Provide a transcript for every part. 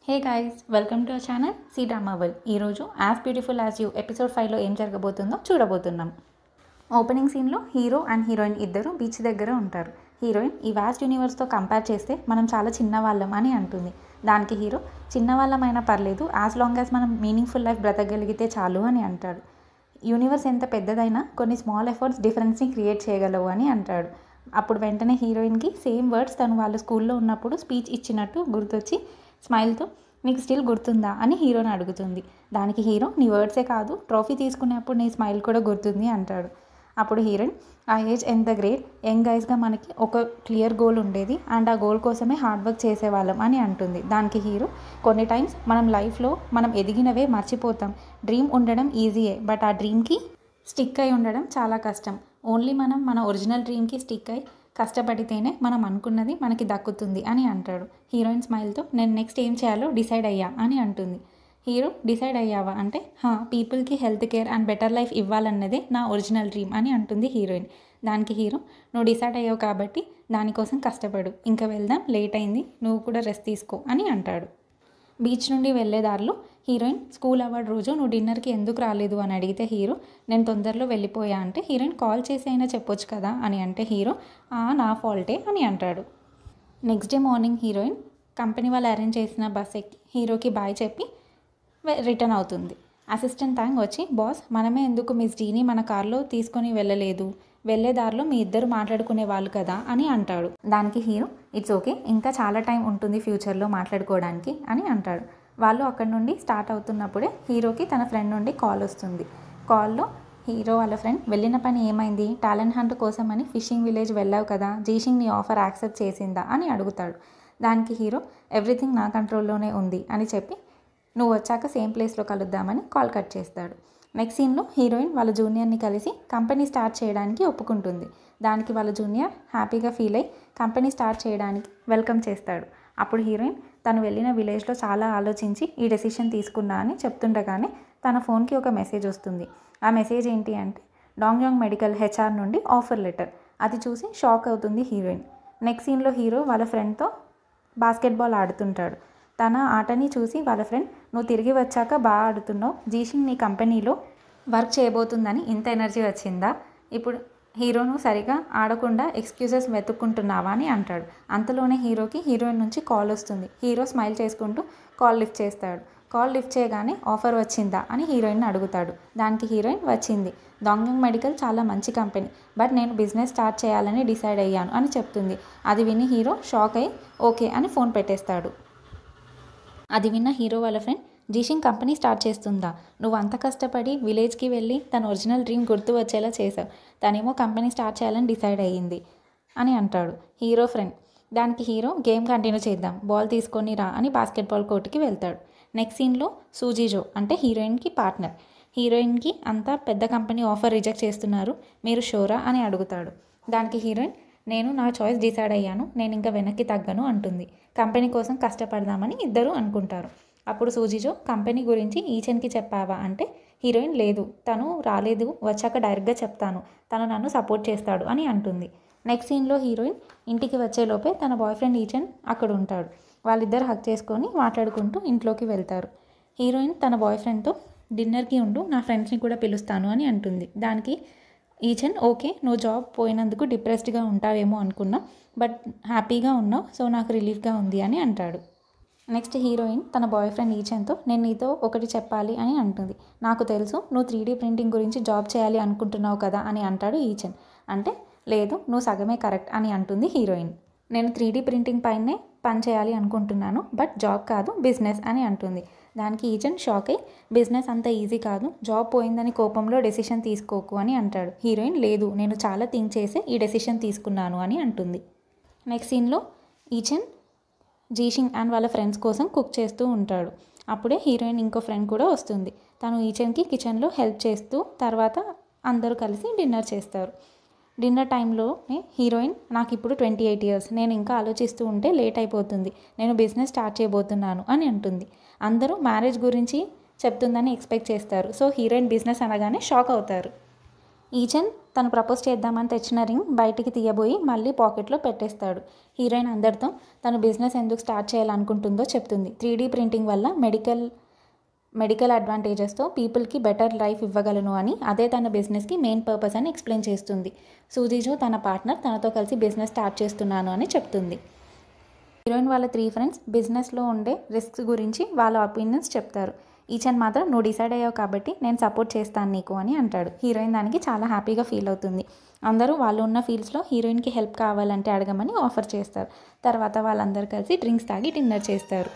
Hey guys, welcome to our channel C drama world. ఈరోజు as beautiful as you episode 5లో ఏం జరగబోతుందో చూడబోతున్నాం. ఓపెనింగ్ సీన్లో హీరో అండ్ హీరోయిన్ ఇద్దరు బీచ్ దగ్గర ఉంటారు. హీరోయిన్ ఈ వాస్ట్ యూనివర్స్తో కంపేర్ చేస్తే మనం చాలా చిన్నవాళ్ళం అని అంటుంది. దానికి హీరో చిన్నవాళ్ళమైనా పర్లేదు, యాజ్ లాంగ్ యాజ్ మనం మీనింగ్ఫుల్ లైఫ్ బ్రతకగలిగితే చాలు అని అంటాడు. యూనివర్స్ ఎంత పెద్దదైనా కొన్ని స్మాల్ ఎఫర్ట్స్ డిఫరెన్స్ని క్రియేట్ చేయగలవు అని అంటాడు. అప్పుడు వెంటనే హీరోయిన్కి సేమ్ వర్డ్స్ తను వాళ్ళ స్కూల్లో ఉన్నప్పుడు స్పీచ్ ఇచ్చినట్టు గుర్తొచ్చి స్మైల్తో నీకు స్టిల్ గుర్తుందా అని హీరోని అడుగుతుంది. దానికి హీరో నీ వర్డ్సే కాదు, ట్రోఫీ తీసుకునేప్పుడు నీ స్మైల్ కూడా గుర్తుంది అంటాడు. అప్పుడు హీరోయిన్ ఆ ఏజ్ ఎంత గ్రేట్, యంగ్ గైస్గా మనకి ఒక క్లియర్ గోల్ ఉండేది అండ్ ఆ గోల్ కోసమే హార్డ్ వర్క్ చేసేవాళ్ళం అని అంటుంది. దానికి హీరో కొన్ని టైమ్స్ మనం లైఫ్లో మనం ఎదిగినవే మర్చిపోతాం. డ్రీమ్ ఉండడం ఈజీయే, బట్ ఆ డ్రీమ్కి స్టిక్ అయి ఉండడం చాలా కష్టం. ఓన్లీ మనం మన ఒరిజినల్ డ్రీమ్కి స్టిక్ అయి కష్టపడితేనే మనం అనుకున్నది మనకి దక్కుతుంది అని అంటాడు. హీరోయిన్ స్మైల్తో నేను నెక్స్ట్ ఏం చేయాలో డిసైడ్ అయ్యా అని అంటుంది. హీరో డిసైడ్ అయ్యావా అంటే పీపుల్కి health care and better life ఇవ్వాలన్నదే నా ఒరిజినల్ డ్రీమ్ అని అంటుంది హీరోయిన్. దానికి హీరో నువ్వు డిసైడ్ అయ్యావు కాబట్టి దానికోసం కష్టపడు, ఇంకా వెళ్దాం, లేట్ అయింది, నువ్వు కూడా రెస్ట్ తీసుకో అని అంటాడు. బీచ్ నుండి వెళ్ళే దారిలో హీరోయిన్ స్కూల్ అవార్డ్ రోజు నువ్వు డిన్నర్కి ఎందుకు రాలేదు అని అడిగితే హీరో నేను తొందరలో వెళ్ళిపోయా అంటే హీరోయిన్ కాల్ చేసి అయినా చెప్పొచ్చు కదా అని అంటే హీరో నా ఫాల్టే అని అంటాడు. Next day morning heroine company వాళ్ళు అరేంజ్ చేసిన బస్ ఎక్కి హీరోకి బాయ్ చెప్పి రిటర్న్ అవుతుంది. అసిస్టెంట్ థ్యాంక్ వచ్చి బాస్ మనమే ఎందుకు మిస్ డీని మన కార్లో తీసుకొని వెళ్ళలేదు, వెళ్ళే దారిలో మీ ఇద్దరు మాట్లాడుకునే వాళ్ళు కదా అని అంటాడు. దానికి హీరో ఇట్స్ ఓకే, ఇంకా చాలా టైం ఉంటుంది ఫ్యూచర్లో మాట్లాడుకోవడానికి అని అంటాడు. వాళ్ళు అక్కడి నుండి స్టార్ట్ అవుతున్నప్పుడే హీరోకి తన ఫ్రెండ్ నుండి కాల్ వస్తుంది. కాల్లో హీరో వాళ్ళ ఫ్రెండ్ వెళ్ళిన పని ఏమైంది, టాలెంట్ హంట్ కోసం అని ఫిషింగ్ విలేజ్ వెళ్ళావు కదా, జీషింగ్ నీ ఆఫర్ యాక్సెప్ట్ చేసిందా అని అడుగుతాడు. దానికి హీరో ఎవ్రీథింగ్ నా కంట్రోల్లోనే ఉంది అని చెప్పి నువ్వు వచ్చాక సేమ్ ప్లేస్లో కలుద్దామని కాల్ కట్ చేస్తాడు. నెక్స్ట్ సీన్లో హీరోయిన్ వాళ్ళ జూనియర్ని కలిసి కంపెనీ స్టార్ట్ చేయడానికి ఒప్పుకుంటుంది. దానికి వాళ్ళ జూనియర్ హ్యాపీగా ఫీల్ అయ్యి కంపెనీ స్టార్ట్ చేయడానికి వెల్కమ్ చేస్తాడు. అప్పుడు హీరోయిన్ తను వెళ్ళిన విలేజ్లో చాలా ఆలోచించి ఈ డెసిషన్ తీసుకున్నా అని చెప్తుండగానే తన ఫోన్కి ఒక మెసేజ్ వస్తుంది. ఆ మెసేజ్ ఏంటి అంటే డాంగ్యాంగ్ మెడికల్ హెచ్ఆర్ నుండి ఆఫర్ లెటర్. అది చూసి షాక్ అవుతుంది హీరోయిన్. నెక్స్ట్ సీన్లో హీరో వాళ్ళ ఫ్రెండ్తో బాస్కెట్బాల్ ఆడుతుంటాడు. తన ఆటని చూసి వాళ్ళ ఫ్రెండ్ నువ్వు తిరిగి వచ్చాక బాగా ఆడుతున్నావు, జీషింగ్ నీ కంపెనీలో వర్క్ చేయబోతుందని ఇంత ఎనర్జీ వచ్చిందా, ఇప్పుడు హీరోను సరిగా ఆడకుండా ఎక్స్క్యూజెస్ వెతుక్కుంటున్నావా అని అంటాడు. అంతలోనే హీరోకి హీరోయిన్ నుంచి కాల్ వస్తుంది. హీరో స్మైల్ చేసుకుంటూ కాల్ లిఫ్ట్ చేస్తాడు. కాల్ లిఫ్ట్ చేయగానే ఆఫర్ వచ్చిందా అని హీరోయిన్ అడుగుతాడు. దానికి హీరోయిన్ వచ్చింది, డాంగ్యాంగ్ మెడికల్ చాలా మంచి కంపెనీ, బట్ నేను బిజినెస్ స్టార్ట్ చేయాలని డిసైడ్ అయ్యాను అని చెప్తుంది. అది విని హీరో షాక్ అయ్యి ఓకే అని ఫోన్ పెట్టేస్తాడు. అది విన్న హీరో వాళ్ళ ఫ్రెండ్ జీషింగ్ కంపెనీ స్టార్ట్ చేస్తుందా, నువ్వు అంత కష్టపడి విలేజ్కి వెళ్ళి తన ఒరిజినల్ డ్రీమ్ గుర్తు వచ్చేలా చేసావు, తనేమో కంపెనీ స్టార్ట్ చేయాలని డిసైడ్ అయ్యింది అని అంటాడు హీరో ఫ్రెండ్. దానికి హీరో గేమ్ కంటిన్యూ చేద్దాం, బాల్ తీసుకొని రా అని బాస్కెట్బాల్ కోర్టుకి వెళ్తాడు. నెక్స్ట్ సీన్లో సూజీజో అంటే హీరోయిన్కి పార్ట్నర్ హీరోయిన్కి అంతా పెద్ద కంపెనీ ఆఫర్ రిజెక్ట్ చేస్తున్నారు, మీరు షోరా అని అడుగుతాడు. దానికి హీరోయిన్ నేను నా చాయిస్ డిసైడ్ అయ్యాను, నేను ఇంకా వెనక్కి తగ్గను అంటుంది. కంపెనీ కోసం కష్టపడదామని ఇద్దరు అనుకుంటారు. అప్పుడు సూజీజో కంపెనీ గురించి ఈచెన్కి చెప్పావా అంటే హీరోయిన్ లేదు, తను రాలేదు, వచ్చాక డైరెక్ట్గా చెప్తాను, తను నన్ను సపోర్ట్ చేస్తాడు అని అంటుంది. నెక్స్ట్ సీన్లో హీరోయిన్ ఇంటికి వచ్చేలోపే తన బాయ్ ఫ్రెండ్ ఈచెన్ అక్కడ ఉంటాడు. వాళ్ళిద్దరు హక్ చేసుకొని మాట్లాడుకుంటూ ఇంట్లోకి వెళ్తారు. హీరోయిన్ తన బాయ్ ఫ్రెండ్తో డిన్నర్కి ఉండు, నా ఫ్రెండ్స్ని కూడా పిలుస్తాను అని అంటుంది. దానికి ఈచెన్ ఓకే, నువ్వు జాబ్ పోయినందుకు డిప్రెస్డ్గా ఉంటావేమో అనుకున్నా, బట్ హ్యాపీగా ఉన్నావు, సో నాకు రిలీఫ్గా ఉంది అని అంటాడు. నెక్స్ట్ హీరోయిన్ తన బాయ్ ఫ్రెండ్ ఈచెన్తో నేను నీతో ఒకటి చెప్పాలి అని అంటుంది. నాకు తెలుసు నువ్వు 3D ప్రింటింగ్ గురించి జాబ్ చేయాలి అనుకుంటున్నావు కదా అని అంటాడు ఈచెన్. అంటే లేదు, నువ్వు సగమే కరెక్ట్ అని అంటుంది హీరోయిన్. నేను 3D ప్రింటింగ్ పైనే పని చేయాలి అనుకుంటున్నాను, బట్ జాబ్ కాదు బిజినెస్ అని అంటుంది. దానికి ఈచెన్ షాక్ అయ్యి బిజినెస్ అంత ఈజీ కాదు, జాబ్ పోయిందని కోపంలో డెసిషన్ తీసుకోకు అని అంటాడు. హీరోయిన్ లేదు, నేను చాలా థింక్ చేసి ఈ డెసిషన్ తీసుకున్నాను అని అంటుంది. నెక్స్ట్ సీన్లో ఈచెన్ జీషింగ్ అండ్ వాళ్ళ ఫ్రెండ్స్ కోసం కుక్ చేస్తూ ఉంటాడు. అప్పుడే హీరోయిన్ ఇంకో ఫ్రెండ్ కూడా వస్తుంది. తను ఈచెన్కి కిచెన్లో హెల్ప్ చేస్తూ తర్వాత అందరూ కలిసి డిన్నర్ చేస్తారు. డిన్నర్ టైంలోనే హీరోయిన్ నాకు ఇప్పుడు 28 years, నేను ఇంకా ఆలోచిస్తూ ఉంటే లేట్ అయిపోతుంది, నేను బిజినెస్ స్టార్ట్ చేయబోతున్నాను అని అంటుంది. అందరూ మ్యారేజ్ గురించి చెప్తుందని ఎక్స్పెక్ట్ చేస్తారు. సో హీరోయిన్ బిజినెస్ అనగానే షాక్ అవుతారు. ఈచన్ తను ప్రపోజ్ చేద్దామని తెచ్చిన రింగ్ బయటికి తీయబోయి మళ్ళీ పాకెట్లో పెట్టేస్తాడు. హీరోయిన్ అందరితో తను బిజినెస్ ఎందుకు స్టార్ట్ చేయాలనుకుంటుందో చెప్తుంది. 3D ప్రింటింగ్ వల్ల మెడికల్ అడ్వాంటేజెస్తో పీపుల్కి బెటర్ లైఫ్ ఇవ్వగలను అని, అదే తన బిజినెస్కి మెయిన్ పర్పస్ అని ఎక్స్ప్లెయిన్ చేస్తుంది. సూజీజో తన పార్ట్నర్ తనతో కలిసి బిజినెస్ స్టార్ట్ చేస్తున్నాను అని చెప్తుంది. హీరోయిన్ వాళ్ళ 3 ఫ్రెండ్స్ బిజినెస్లో ఉండే రిస్క్స్ గురించి వాళ్ళ ఒపీనియన్స్ చెప్తారు. ఈచన్ మాత్రం నువ్వు డిసైడ్ అయ్యావు కాబట్టి నేను సపోర్ట్ చేస్తాను నీకు అని అంటాడు. హీరోయిన్ దానికి చాలా హ్యాపీగా ఫీల్ అవుతుంది. అందరూ వాళ్ళు ఉన్న ఫీల్డ్స్లో హీరోయిన్కి హెల్ప్ కావాలంటే అడగమని ఆఫర్ చేస్తారు. తర్వాత వాళ్ళందరూ కలిసి డ్రింక్స్ తాగి డిన్నర్ చేస్తారు.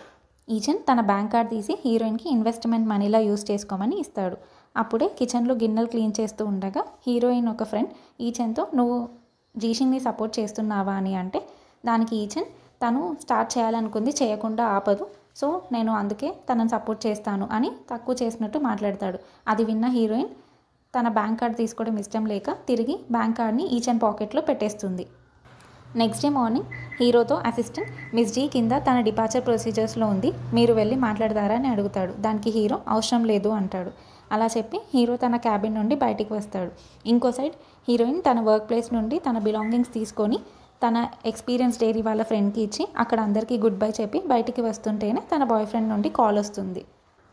ఈచన్ తన బ్యాంక్ కార్డ్ తీసి హీరోయిన్కి ఇన్వెస్ట్మెంట్ మనీలా యూస్ చేసుకోమని ఇస్తాడు. అప్పుడే కిచెన్లో గిన్నెలు క్లీన్ చేస్తూ ఉండగా హీరోయిన్ ఒక ఫ్రెండ్ ఈచన్తో నువ్వు జీషింగ్ని సపోర్ట్ చేస్తున్నావా అని అంటే, దానికి ఈచన్ తను స్టార్ట్ చేయాలనుకుంది చేయకుండా ఆపదు, సో నేను అందుకే తనని సపోర్ట్ చేస్తాను అని తక్కువ చేసినట్టు మాట్లాడతాడు. అది విన్న హీరోయిన్ తన బ్యాంక్ కార్డ్ తీసుకోవడం ఇష్టం లేక తిరిగి బ్యాంక్ కార్డ్ని ఈచన్ పాకెట్లో పెట్టేస్తుంది. నెక్స్ట్ డే మార్నింగ్ హీరోతో అసిస్టెంట్ మిస్ జీ కింద తన డిపార్చర్ ప్రొసీజర్స్లో ఉంది, మీరు వెళ్ళి మాట్లాడతారా అని అడుగుతాడు. దానికి హీరో అవసరం లేదు అంటాడు. అలా చెప్పి హీరో తన క్యాబిన్ నుండి బయటికి వస్తాడు. ఇంకో సైడ్ హీరోయిన్ తన వర్క్ ప్లేస్ నుండి తన బిలాంగింగ్స్ తీసుకొని తన ఎక్స్పీరియన్స్ డైరీ వాళ్ళ ఫ్రెండ్కి ఇచ్చి అక్కడ అందరికీ గుడ్ బై చెప్పి బయటికి వస్తుంటేనే తన బాయ్ ఫ్రెండ్ నుండి కాల్ వస్తుంది.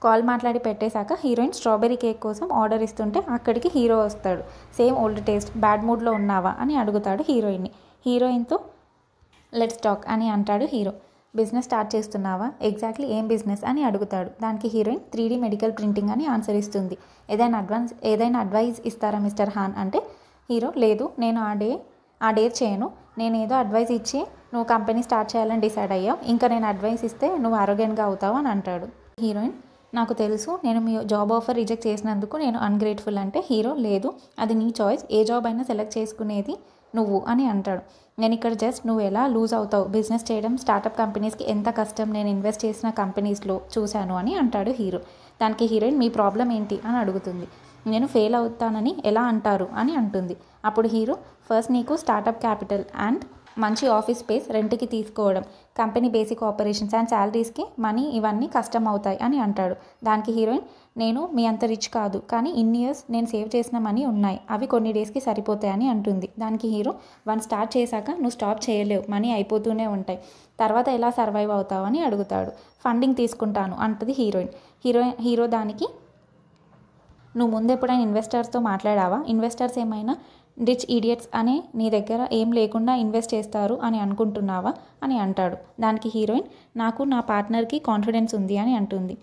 కాల్ మాట్లాడి పెట్టేశాక హీరోయిన్ స్ట్రాబెరీ కేక్ కోసం ఆర్డర్ ఇస్తుంటే అక్కడికి హీరో వస్తాడు. సేమ్ ఓల్డ్ టేస్ట్, బ్యాడ్ మూడ్లో ఉన్నావా అని అడుగుతాడు హీరోయిన్ని. హీరోయిన్తో లెట్స్ టాక్ అని అంటాడు హీరో. బిజినెస్ స్టార్ట్ చేస్తున్నావా, ఎగ్జాక్ట్లీ ఏం బిజినెస్ అని అడుగుతాడు. దానికి హీరోయిన్ 3D మెడికల్ ప్రింటింగ్ అని ఆన్సర్ ఇస్తుంది. ఏదైనా అడ్వైస్ ఇస్తారా మిస్టర్ హాన్ అంటే హీరో లేదు, నేను ఆ డేర్ చేయను, నేను ఏదో అడ్వైస్ ఇచ్చి నువ్వు కంపెనీ స్టార్ట్ చేయాలని డిసైడ్ అయ్యావు, ఇంకా నేను అడ్వైస్ ఇస్తే నువ్వు అరోగెంట్గా అవుతావు అని అంటాడు. హీరోయిన్ నాకు తెలుసు, నేను మీ జాబ్ ఆఫర్ రిజెక్ట్ చేసినందుకు నేను అన్గ్రేట్ఫుల్ అంటే హీరో లేదు, అది నీ చాయిస్, ఏ జాబ్ అయినా సెలెక్ట్ చేసుకునేది నువ్వు అని అంటాడు. నేను ఇక్కడ జస్ట్ నువ్వు ఎలా లూజ్ అవుతావు, బిజినెస్ చేయడం స్టార్టప్ కంపెనీస్కి ఎంత కష్టం నేను ఇన్వెస్ట్ చేసిన కంపెనీస్లో చూశాను అని అంటాడు హీరో. దానికి హీరోయిన్ మీ ప్రాబ్లం ఏంటి అని అడుగుతుంది. నేను ఫెయిల్ అవుతానని ఎలా అంటారు అని అంటుంది. అప్పుడు హీరో ఫస్ట్ నీకు స్టార్టప్ క్యాపిటల్ అండ్ మంచి ఆఫీస్ స్పేస్ రెంట్కి తీసుకోవడం, కంపెనీ బేసిక్ ఆపరేషన్స్ అండ్ శాలరీస్కి మనీ ఇవన్నీ కష్టం అవుతాయి అని అంటాడు. దానికి హీరోయిన్ నేను మీ అంత రిచ్ కాదు, కానీ ఇన్ని ఇయర్స్ నేను సేవ్ చేసిన మనీ ఉన్నాయి, అవి కొన్ని డేస్కి సరిపోతాయని అంటుంది. దానికి హీరో స్టార్ట్ చేశాక నువ్వు స్టాప్ చేయలేవు, మనీ అయిపోతూనే ఉంటాయి, తర్వాత ఎలా సర్వైవ్ అవుతావు అని అడుగుతాడు. ఫండింగ్ తీసుకుంటాను అంటుంది హీరో దానికి నువ్వు ముందు ఎప్పుడైనా ఇన్వెస్టర్స్తో మాట్లాడావా, ఇన్వెస్టర్స్ ఏమైనా రిచ్ ఈడియట్స్ అనే నీ దగ్గర ఏం లేకుండా ఇన్వెస్ట్ చేస్తారు అని అనుకుంటున్నావా అని అంటాడు. దానికి హీరోయిన్ నాకు నా పార్ట్నర్కి కాన్ఫిడెన్స్ ఉంది అని అంటుంది.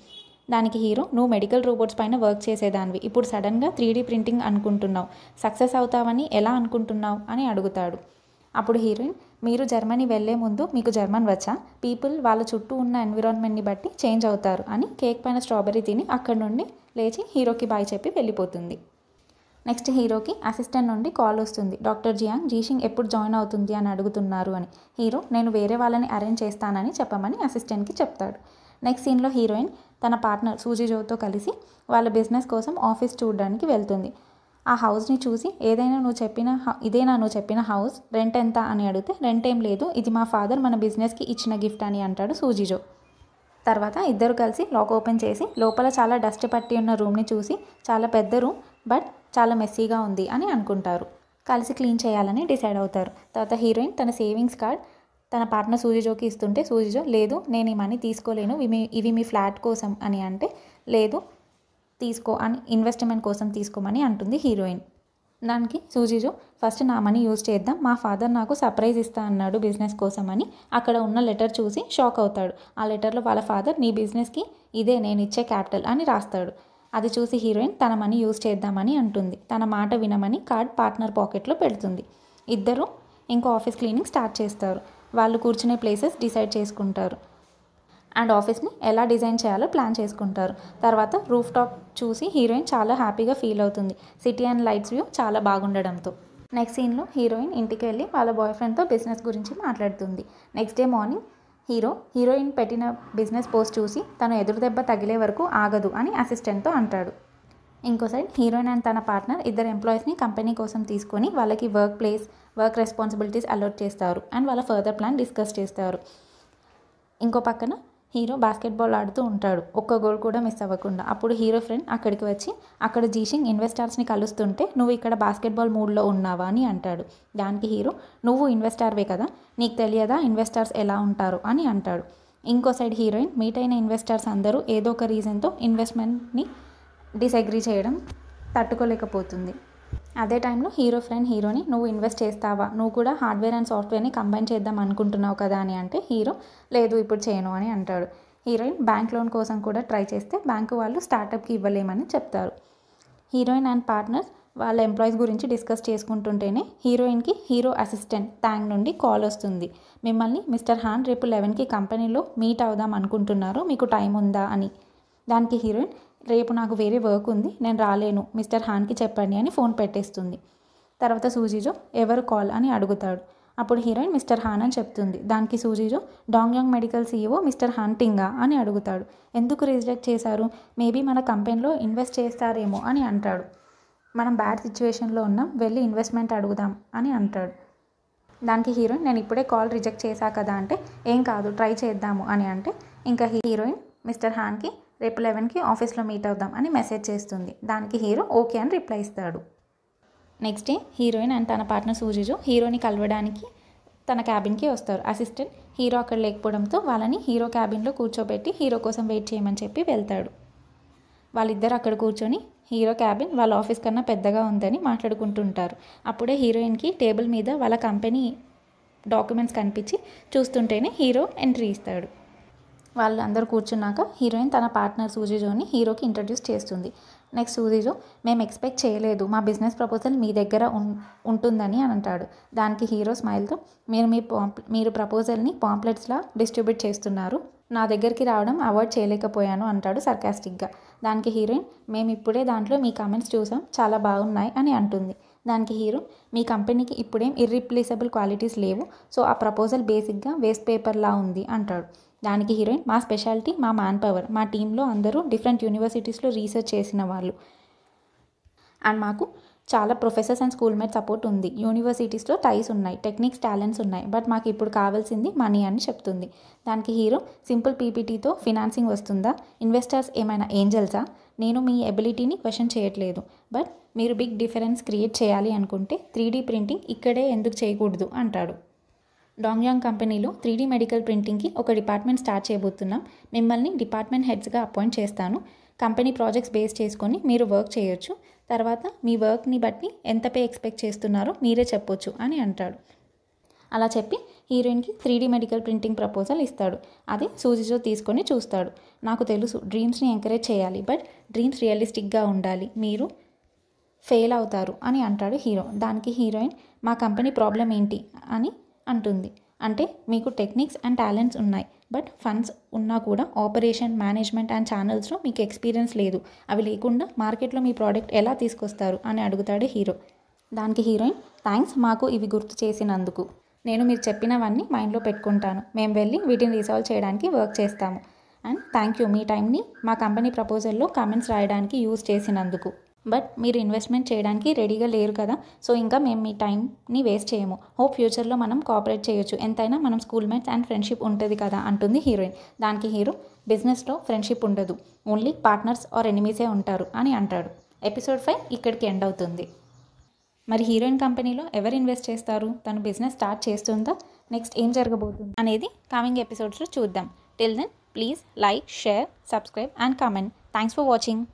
దానికి హీరో నువ్వు మెడికల్ రోబోట్స్ పైన వర్క్ చేసేదానివి, ఇప్పుడు సడన్గా 3D ప్రింటింగ్ అనుకుంటున్నావు, సక్సెస్ అవుతావని ఎలా అనుకుంటున్నావు అని అడుగుతాడు. అప్పుడు హీరోయిన్ మీరు జర్మనీ వెళ్లే ముందు మీకు జర్మన్ వచ్చా, పీపుల్ వాళ్ళ చుట్టూ ఉన్న ఎన్విరాన్మెంట్ని బట్టి చేంజ్ అవుతారు అని కేక్ పైన స్ట్రాబెర్రీ తిని అక్కడి నుండి లేచి హీరోకి బాయ్ చెప్పి వెళ్ళిపోతుంది. నెక్స్ట్ హీరోకి అసిస్టెంట్ నుండి కాల్ వస్తుంది. డాక్టర్ జియాంగ్ జీషింగ్ ఎప్పుడు జాయిన్ అవుతుంది అని అడుగుతున్నారు అని. హీరో నేను వేరే వాళ్ళని అరేంజ్ చేస్తానని చెప్పమని అసిస్టెంట్కి చెప్తాడు. నెక్స్ట్ సీన్లో హీరోయిన్ తన పార్ట్నర్ సూజీజోతో కలిసి వాళ్ళ బిజినెస్ కోసం ఆఫీస్ చూడడానికి వెళ్తుంది. ఆ హౌస్ని చూసి ఇదేనా నువ్వు చెప్పిన హౌస్, రెంట్ ఎంత అని అడిగితే రెంట్ ఏం లేదు, ఇది మా ఫాదర్ మన బిజినెస్కి ఇచ్చిన గిఫ్ట్ అని అంటాడు సూజీజో. తర్వాత ఇద్దరు కలిసి లాక్ ఓపెన్ చేసి లోపల చాలా డస్ట్ పట్టి ఉన్న రూమ్ని చూసి చాలా పెద్ద రూమ్ బట్ చాలా మెస్సీగా ఉంది అని అనుకుంటారు. కలిసి క్లీన్ చేయాలని డిసైడ్ అవుతారు. తర్వాత హీరోయిన్ తన సేవింగ్స్ కార్డ్ తన పార్ట్నర్ సూజీజోకి ఇస్తుంటే సూజీజో లేదు నేను ఈ మనీ తీసుకోలేను, ఇవి మీ ఫ్లాట్ కోసం అని అంటే లేదు తీసుకో అని ఇన్వెస్ట్మెంట్ కోసం తీసుకోమని అంటుంది హీరోయిన్. దానికి సూజీజో ఫస్ట్ నా మనీ యూజ్ చేద్దాం, మా ఫాదర్ నాకు సర్ప్రైజ్ ఇస్తా అన్నాడు బిజినెస్ కోసం అని అక్కడ ఉన్న లెటర్ చూసి షాక్ అవుతాడు. ఆ లెటర్లో వాళ్ళ ఫాదర్ నీ బిజినెస్కి ఇదే నేను ఇచ్చే క్యాపిటల్ అని రాస్తాడు. అది చూసి హీరోయిన్ తన మనీ యూజ్ చేద్దామని అంటుంది. తన మాట వినమని కార్డ్ పార్ట్నర్ పాకెట్లో పెడుతుంది. ఇద్దరు ఇంకో ఆఫీస్ క్లీనింగ్ స్టార్ట్ చేస్తారు. వాళ్ళు కూర్చునే ప్లేసెస్ డిసైడ్ చేసుకుంటారు అండ్ ఆఫీస్ని ఎలా డిజైన్ చేయాలో ప్లాన్ చేసుకుంటారు. తర్వాత రూఫ్ టాప్ చూసి హీరోయిన్ చాలా హ్యాపీగా ఫీల్ అవుతుంది, సిటీ అండ్ లైట్స్ వ్యూ చాలా బాగుండడంతో. నెక్స్ట్ సీన్లో హీరోయిన్ ఇంటికి వెళ్ళి వాళ్ళ బాయ్ ఫ్రెండ్తో బిజినెస్ గురించి మాట్లాడుతుంది. నెక్స్ట్ డే మార్నింగ్ హీరోయిన్ పెట్టిన బిజినెస్ పోస్ట్ చూసి తను ఎదురు దెబ్బ తగిలే వరకు ఆగదు అని అసిస్టెంట్తో అంటాడు. ఇంకో సైడ్ హీరోయిన్ అండ్ తన పార్ట్నర్ ఇద్దరు ఎంప్లాయీస్ని కంపెనీ కోసం తీసుకొని వాళ్ళకి వర్క్ రెస్పాన్సిబిలిటీస్ అలర్ట్ చేస్తారు అండ్ వాళ్ళ ఫర్దర్ ప్లాన్ డిస్కస్ చేస్తారు. ఇంకో పక్కన హీరో బాస్కెట్బాల్ ఆడుతూ ఉంటాడు, ఒక్క గోల్ కూడా మిస్ అవ్వకుండా. అప్పుడు హీరో ఫ్రెండ్ అక్కడికి వచ్చి అక్కడ జీషింగ్ ఇన్వెస్టర్స్ని కలుస్తుంటే నువ్వు ఇక్కడ బాస్కెట్బాల్ మూడ్లో ఉన్నావా అని అంటాడు. దానికి హీరో, నువ్వు ఇన్వెస్టర్వే కదా, నీకు తెలియదా ఇన్వెస్టర్స్ ఎలా ఉంటారు అని అంటాడు. ఇంకో సైడ్ హీరోయిన్ మీట్ అయిన ఇన్వెస్టర్స్ అందరూ ఏదో ఒక రీజన్తో ఇన్వెస్ట్మెంట్ని డిసగ్రీ చేయడం తట్టుకోలేకపోతుంది. అదే టైంలో హీరో ఫ్రెండ్ హీరోని, నువ్వు ఇన్వెస్ట్ చేస్తావా, నువ్వు కూడా హార్డ్వేర్ అండ్ సాఫ్ట్వేర్ని కంబైన్ చేద్దాం అనుకుంటున్నావు కదా అని అంటే హీరో, లేదు ఇప్పుడు చేయను అని అంటాడు. హీరోయిన్ బ్యాంక్ లోన్ కోసం కూడా ట్రై చేస్తే బ్యాంకు వాళ్ళు స్టార్టప్కి ఇవ్వలేమని చెప్తారు. హీరోయిన్ అండ్ పార్ట్నర్స్ వాళ్ళ ఎంప్లాయీస్ గురించి డిస్కస్ చేసుకుంటుంటేనే హీరోయిన్కి హీరో అసిస్టెంట్ థ్యాంక్ నుండి కాల్ వస్తుంది. మిమ్మల్ని మిస్టర్ హాన్ రేపు 11కి కంపెనీలో మీట్ అవుదాం అనుకుంటున్నారు, మీకు టైం ఉందా అని. దానికి హీరోయిన్, రేపు నాకు వేరే వర్క్ ఉంది, నేను రాలేను, మిస్టర్ హాన్కి చెప్పండి అని ఫోన్ పెట్టేస్తుంది. తర్వాత సూజీజో ఎవరు కాల్ అని అడుగుతాడు. అప్పుడు హీరోయిన్ మిస్టర్ హాన్ అని చెప్తుంది. దానికి సూజీజో డాంగ్యాంగ్ మెడికల్ సీఈఓ మిస్టర్ హాంటింగా అని అడుగుతాడు. ఎందుకు రిజెక్ట్ చేశారు, మేబీ మన కంపెనీలో ఇన్వెస్ట్ చేస్తారేమో అని అంటాడు. మనం బ్యాడ్ సిచ్యువేషన్లో ఉన్నాం, వెళ్ళి ఇన్వెస్ట్మెంట్ అడుగుదాం అని అంటాడు. దానికి హీరోయిన్, నేను ఇప్పుడే కాల్ రిజెక్ట్ చేశా కదా అంటే, ఏం కాదు ట్రై చేద్దాము అని అంటే, ఇంకా హీరోయిన్ మిస్టర్ హాన్కి రేపు 11కి ఆఫీస్లో మీట్ అవుదాం అని మెసేజ్ చేస్తుంది. దానికి హీరో ఓకే అని రిప్లై ఇస్తాడు. నెక్స్ట్ డే హీరోయిన్ అండ్ తన పార్ట్నర్ సూజీజో హీరోని కలవడానికి తన క్యాబిన్కి వస్తారు. అసిస్టెంట్ హీరో అక్కడ లేకపోవడంతో వాళ్ళని హీరో క్యాబిన్లో కూర్చోబెట్టి హీరో కోసం వెయిట్ చేయమని చెప్పి వెళ్తాడు. వాళ్ళిద్దరు అక్కడ కూర్చొని హీరో క్యాబిన్ వాళ్ళ ఆఫీస్ కన్నా పెద్దగా ఉందని మాట్లాడుకుంటుంటారు. అప్పుడే హీరోయిన్కి టేబుల్ మీద వాళ్ళ కంపెనీ డాక్యుమెంట్స్ కనిపించి చూస్తుంటేనే హీరో ఎంట్రీ ఇస్తాడు. వాళ్ళు అందరూ కూర్చున్నాక హీరోయిన్ తన పార్ట్నర్ సూజీజోని హీరోకి ఇంట్రడ్యూస్ చేస్తుంది. నెక్స్ట్ సూజీజో, మేము ఎక్స్పెక్ట్ చేయలేదు మా బిజినెస్ ప్రపోజల్ మీ దగ్గర ఉంటుందని అని అంటాడు. దానికి హీరో స్మైల్తో, మీరు ప్రపోజల్ని పాంప్లెట్స్లా డిస్ట్రిబ్యూట్ చేస్తున్నారు, నా దగ్గరికి రావడం అవాయిడ్ చేయలేకపోయాను అంటాడు సర్కాస్టిక్గా. దానికి హీరోయిన్, మేము ఇప్పుడే దాంట్లో మీ కామెంట్స్ చూసాం, చాలా బాగున్నాయి అని అంటుంది. దానికి హీరో, మీ కంపెనీకి ఇప్పుడేం ఇర్రీప్లేసబుల్ క్వాలిటీస్ లేవు, సో ఆ ప్రపోజల్ బేసిక్గా వేస్ట్ పేపర్లా ఉంది అంటాడు. దానికి హీరోయిన్, మా స్పెషాలిటీ మా మ్యాన్ పవర్, మా టీంలో అందరూ డిఫరెంట్ యూనివర్సిటీస్లో రీసెర్చ్ చేసిన వాళ్ళు అండ్ మాకు చాలా professors and school mate support ఉంది, యూనివర్సిటీస్లో టైస్ ఉన్నాయి, టెక్నిక్స్ టాలెంట్స్ ఉన్నాయి, బట్ మాకు ఇప్పుడు కావాల్సింది మనీ అని చెప్తుంది. దానికి హీరో, సింపుల్ పీపీటీతో ఫినాన్సింగ్ వస్తుందా, ఇన్వెస్టర్స్ ఏమైనా ఏంజల్సా, నేను మీ ఎబిలిటీని క్వశ్చన్ చేయట్లేదు, బట్ మీరు బిగ్ డిఫరెన్స్ క్రియేట్ చేయాలి అనుకుంటే 3D ప్రింటింగ్ ఇక్కడే ఎందుకు చేయకూడదు అంటాడు. డాంగ్యాంగ్ కంపెనీలో 3D మెడికల్ ప్రింటింగ్కి ఒక డిపార్ట్మెంట్ స్టార్ట్ చేయబోతున్నాం, మిమ్మల్ని డిపార్ట్మెంట్ హెడ్స్గా అపాయింట్ చేస్తాను, కంపెనీ ప్రాజెక్ట్స్ బేస్ చేసుకొని మీరు వర్క్ చేయొచ్చు, తర్వాత మీ వర్క్ని బట్టి ఎంత పే ఎక్స్పెక్ట్ చేస్తున్నారో మీరే చెప్పొచ్చు అని అంటాడు. అలా చెప్పి హీరోయిన్కి 3D మెడికల్ ప్రింటింగ్ ప్రపోజల్ ఇస్తాడు. అది సూజీజో తీసుకొని చూస్తాడు. నాకు తెలుసు డ్రీమ్స్ని ఎంకరేజ్ చేయాలి, బట్ డ్రీమ్స్ రియలిస్టిక్గా ఉండాలి, మీరు ఫెయిల్ అవుతారు అని అంటాడు హీరో. దానికి హీరోయిన్, మా కంపెనీ ప్రాబ్లం ఏంటి అని అంటుంది. అంటే మీకు టెక్నిక్స్ అండ్ టాలెంట్స్ ఉన్నాయి, బట్ ఫండ్స్ ఉన్నా కూడా ఆపరేషన్, మేనేజ్మెంట్ అండ్ ఛానల్స్లో మీకు ఎక్స్పీరియన్స్ లేదు, అవి లేకుండా మార్కెట్లో మీ ప్రోడక్ట్ ఎలా తీసుకొస్తారు అని అడుగుతాడు హీరో. దానికి హీరోయిన్, థ్యాంక్స్ మాకు ఇవి గుర్తు చేసినందుకు, నేను మీరు చెప్పినవన్నీ మైండ్లో పెట్టుకుంటాను, మేము వెళ్ళి వీటిని రీసాల్వ్ చేయడానికి వర్క్ చేస్తాము, అండ్ థ్యాంక్ యూ మీ టైంని మా కంపెనీ ప్రపోజల్లో కామెంట్స్ రాయడానికి యూజ్ చేసినందుకు, బట్ మీరు ఇన్వెస్ట్మెంట్ చేయడానికి రెడీగా లేరు కదా, సో ఇంకా మేము మీ టైంని వేస్ట్ చేయము, హోప్ ఫ్యూచర్లో మనం కోఆపరేట్ చేయొచ్చు, ఎంతైనా మనం స్కూల్ మేట్స్ అండ్ ఫ్రెండ్షిప్ ఉంటుంది కదా అంటుంది హీరోయిన్. దానికి హీరో, బిజినెస్లో ఫ్రెండ్షిప్ ఉండదు, ఓన్లీ పార్ట్నర్స్ ఆర్ ఎనిమీసే ఉంటారు అని అంటాడు. ఎపిసోడ్ 5 ఇక్కడికి ఎండ్ అవుతుంది. మరి హీరోయిన్ కంపెనీలో ఎవరు ఇన్వెస్ట్ చేస్తారు, తను బిజినెస్ స్టార్ట్ చేస్తుందా, నెక్స్ట్ ఏం జరగబోతుంది అనేది కమింగ్ ఎపిసోడ్స్లో చూద్దాం. Till then please like, share, subscribe and comment. Thanks for watching.